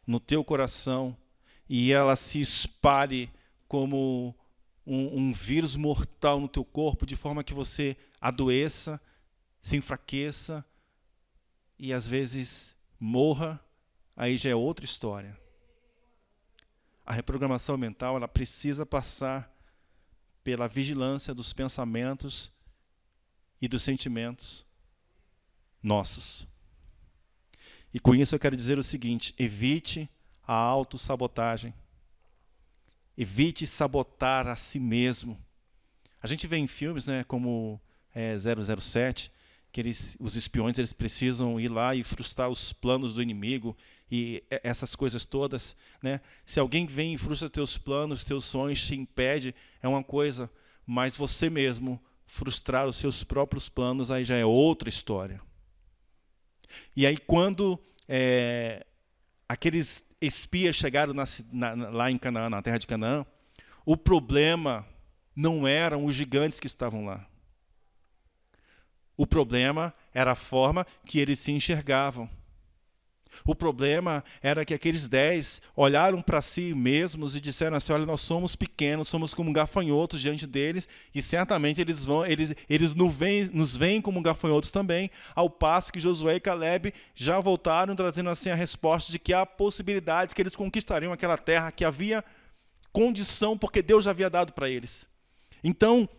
no teu coração, e ela se espalhe como um vírus mortal no teu corpo, de forma que você adoeça, se enfraqueça e às vezes morra, aí já é outra história. A reprogramação mental, ela precisa passar pela vigilância dos pensamentos e dos sentimentos nossos. E com isso eu quero dizer o seguinte: evite a autossabotagem. Evite sabotar a si mesmo. A gente vê em filmes, né, como 007, que os espiões eles precisam ir lá e frustrar os planos do inimigo e essas coisas todas, né? Se alguém vem e frustra teus planos, teus sonhos, te impede, é uma coisa, mas você mesmo frustrar os seus próprios planos, aí já é outra história. E aí quando aqueles espias chegaram lá em Canaã, na terra de Canaã, o problema não eram os gigantes que estavam lá. O problema era a forma que eles se enxergavam. O problema era que aqueles 10 olharam para si mesmos e disseram assim: olha, nós somos pequenos, somos como gafanhotos diante deles, e certamente eles nos veem como gafanhotos também, ao passo que Josué e Caleb já voltaram trazendo assim a resposta de que há possibilidades que eles conquistariam aquela terra, que havia condição, porque Deus já havia dado para eles. Então,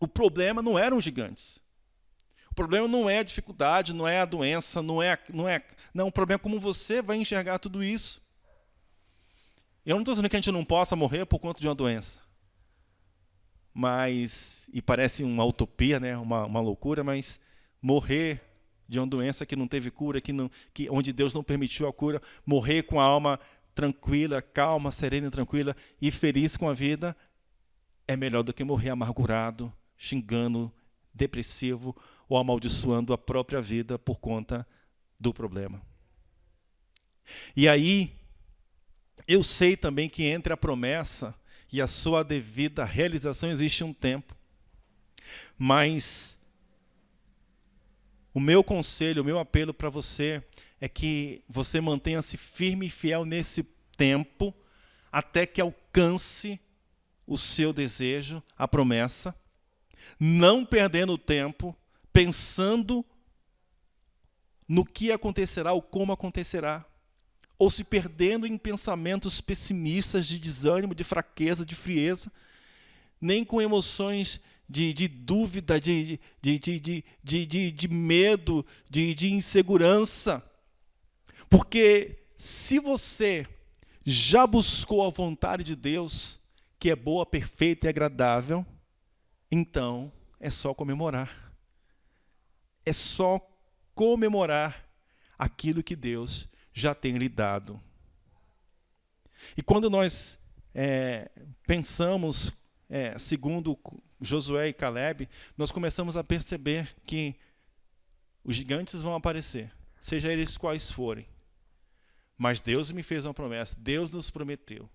o problema não eram os gigantes. O problema não é a dificuldade, não é a doença, não, o problema é como você vai enxergar tudo isso. Eu não estou dizendo que a gente não possa morrer por conta de uma doença. E parece uma utopia, né? uma loucura, mas morrer de uma doença que não teve cura, onde Deus não permitiu a cura, morrer com a alma tranquila, calma, serena e tranquila e feliz com a vida, é melhor do que morrer amargurado, xingando, depressivo ou amaldiçoando a própria vida por conta do problema. E aí, eu sei também que entre a promessa e a sua devida realização existe um tempo. Mas o meu conselho, o meu apelo para você é que você mantenha-se firme e fiel nesse tempo até que alcance o seu desejo, a promessa, não perdendo tempo, pensando no que acontecerá ou como acontecerá, ou se perdendo em pensamentos pessimistas de desânimo, de fraqueza, de frieza, nem com emoções de dúvida, de medo, de insegurança. Porque se você já buscou a vontade de Deus, que é boa, perfeita e agradável, então é só comemorar. É só comemorar aquilo que Deus já tem lhe dado. E quando nós pensamos, segundo Josué e Caleb, nós começamos a perceber que os gigantes vão aparecer, seja eles quais forem. Mas Deus me fez uma promessa, Deus nos prometeu.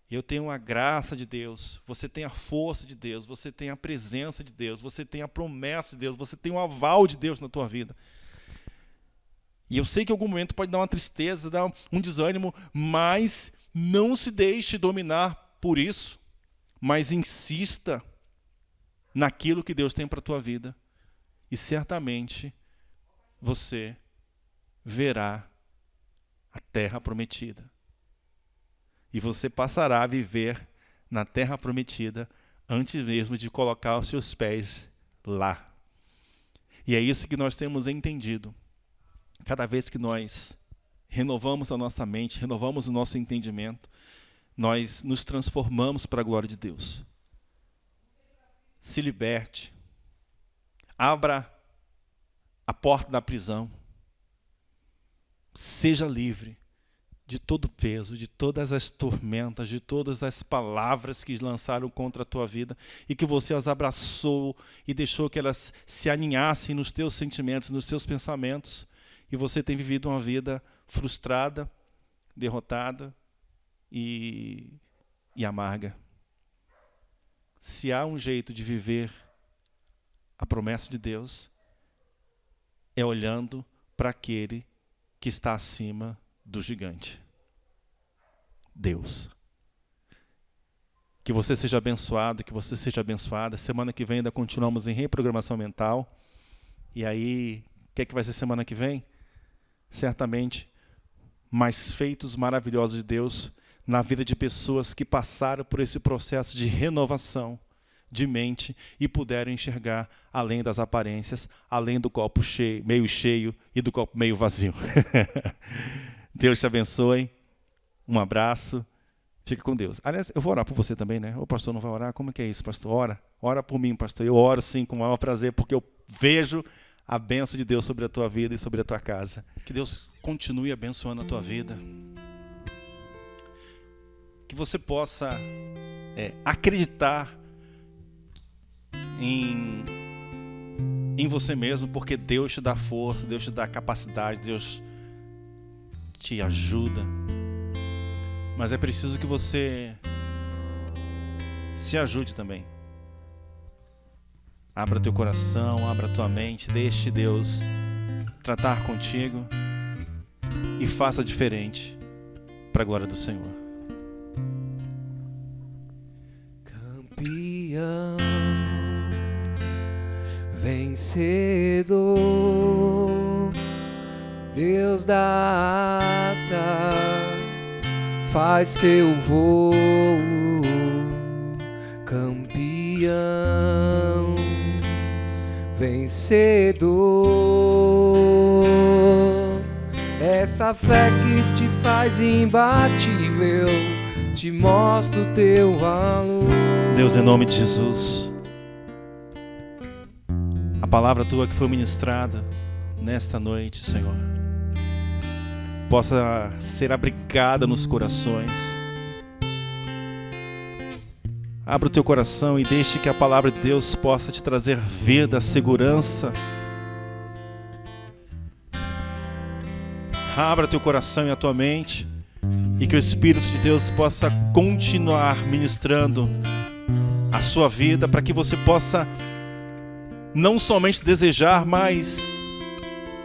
Eu tenho a graça de Deus, você tem a força de Deus, você tem a presença de Deus, você tem a promessa de Deus, você tem o aval de Deus na tua vida. E eu sei que em algum momento pode dar uma tristeza, dar um desânimo, mas não se deixe dominar por isso, mas insista naquilo que Deus tem para a tua vida. E certamente você verá a terra prometida. E você passará a viver na terra prometida antes mesmo de colocar os seus pés lá. E é isso que nós temos entendido. Cada vez que nós renovamos a nossa mente, renovamos o nosso entendimento, nós nos transformamos para a glória de Deus. Se liberte. Abra a porta da prisão. Seja livre de todo o peso, de todas as tormentas, de todas as palavras que lançaram contra a tua vida e que você as abraçou e deixou que elas se aninhassem nos teus sentimentos, nos teus pensamentos. E você tem vivido uma vida frustrada, derrotada e amarga. Se há um jeito de viver a promessa de Deus, é olhando para aquele que está acima do gigante. Deus. Que você seja abençoado, que você seja abençoada. Semana que vem ainda continuamos em reprogramação mental. E aí, o que é que vai ser semana que vem? Certamente, mais feitos maravilhosos de Deus na vida de pessoas que passaram por esse processo de renovação de mente e puderam enxergar além das aparências, além do copo meio cheio e do copo meio vazio. Deus te abençoe. Um abraço. Fica com Deus. Aliás, eu vou orar por você também, né? O pastor não vai orar? Como é que é isso, pastor? Ora por mim, pastor. Eu oro sim com o maior prazer, porque eu vejo a bênção de Deus sobre a tua vida e sobre a tua casa. Que Deus continue abençoando a tua vida. Que você possa acreditar em você mesmo, porque Deus te dá força, Deus te dá capacidade, Deus te ajuda. Mas é preciso que você se ajude também. Abra teu coração, abra tua mente, deixe Deus tratar contigo e faça diferente para a glória do Senhor. Campeão, vencedor, Deus da asas, faz seu voo, campeão, vencedor, vencedor. Essa fé que te faz imbatível, te mostra o teu valor. Deus, em nome de Jesus, a palavra tua que foi ministrada nesta noite, Senhor, possa ser abrigada nos corações. Abra o teu coração e deixe que a palavra de Deus possa te trazer vida, segurança. Abra teu coração e a tua mente, e que o Espírito de Deus possa continuar ministrando a sua vida, para que você possa não somente desejar, mas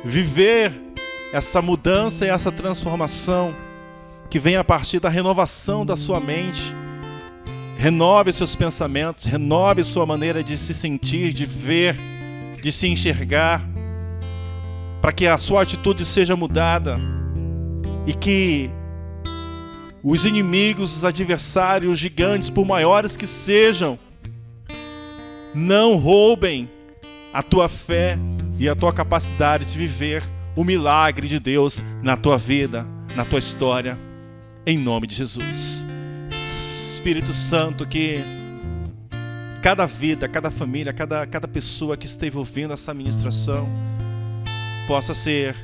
viver essa mudança e essa transformação que vem a partir da renovação da sua mente. Renove seus pensamentos, renove sua maneira de se sentir, de ver, de se enxergar, para que a sua atitude seja mudada e que os inimigos, os adversários, os gigantes, por maiores que sejam, não roubem a tua fé e a tua capacidade de viver o milagre de Deus na tua vida, na tua história, em nome de Jesus. Espírito Santo, que cada vida, cada família, cada pessoa que esteve ouvindo essa ministração possa ser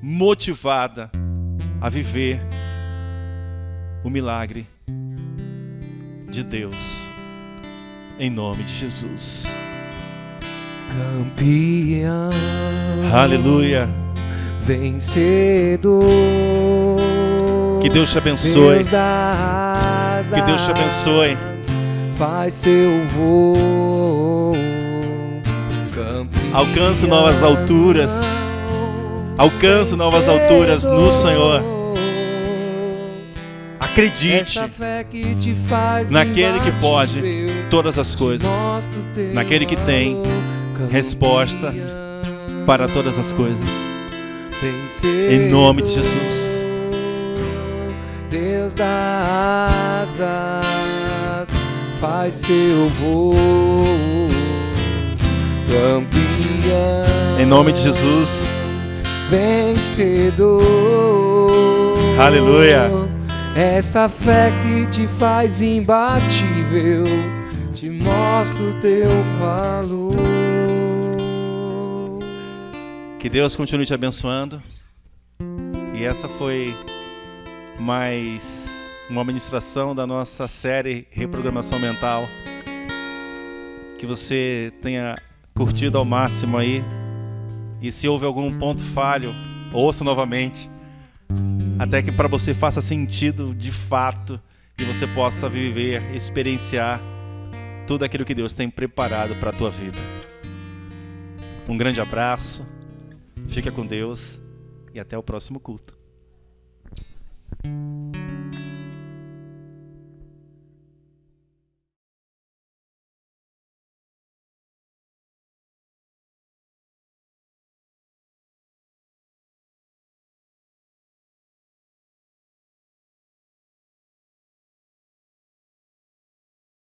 motivada a viver o milagre de Deus, em nome de Jesus. Campeão, aleluia, vencedor, que Deus te abençoe, Deus dá asas, que Deus te abençoe, faz seu voo, campeão, alcance novas alturas, alcance novas alturas no Senhor. Acredite naquele que pode todas as coisas, naquele que tem resposta para todas as coisas, em nome de Jesus. Deus dá asas, faz seu voo, campeão, em nome de Jesus, vencedor, aleluia. Essa fé que te faz imbatível, te mostra o teu valor. Que Deus continue te abençoando. E essa foi mais uma ministração da nossa série Reprogramação Mental. Que você tenha curtido ao máximo aí. E se houve algum ponto falho, ouça novamente, até que para você faça sentido de fato e você possa viver, experienciar tudo aquilo que Deus tem preparado para a tua vida. Um grande abraço, fica com Deus e até o próximo culto.